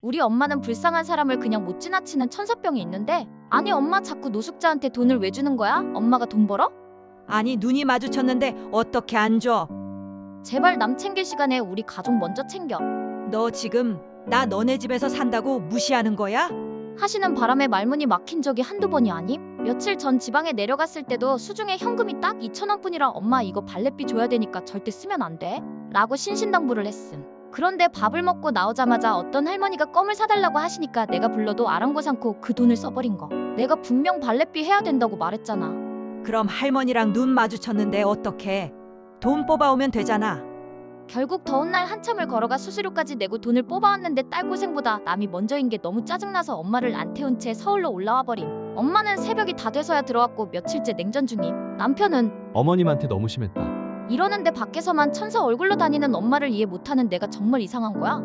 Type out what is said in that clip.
우리 엄마는 불쌍한 사람을 그냥 못 지나치는 천사병이 있는데 아니 엄마 자꾸 노숙자한테 돈을 왜 주는 거야? 엄마가 돈 벌어? 아니 눈이 마주쳤는데 어떻게 안 줘? 제발 남 챙길 시간에 우리 가족 먼저 챙겨. 너 지금 나 너네 집에서 산다고 무시하는 거야? 하시는 바람에 말문이 막힌 적이 한두 번이 아님? 며칠 전 지방에 내려갔을 때도 수중에 현금이 딱 2,000원뿐이라 엄마 이거 발렛비 줘야 되니까 절대 쓰면 안 돼? 라고 신신당부를 했음. 그런데 밥을 먹고 나오자마자 어떤 할머니가 껌을 사달라고 하시니까 내가 불러도 아랑곳않고 그 돈을 써버린 거. 내가 분명 발렛비 해야 된다고 말했잖아. 그럼 할머니랑 눈 마주쳤는데 어떡해? 돈 뽑아오면 되잖아. 결국 더운 날 한참을 걸어가 수수료까지 내고 돈을 뽑아왔는데 딸 고생보다 남이 먼저인 게 너무 짜증나서 엄마를 안 태운 채 서울로 올라와 버림. 엄마는 새벽이 다 돼서야 들어왔고 며칠째 냉전 중임. 남편은 어머님한테 너무 심했다. 이러는데 밖에서만 천사 얼굴로 다니는 엄마를 이해 못하는 내가 정말 이상한 거야.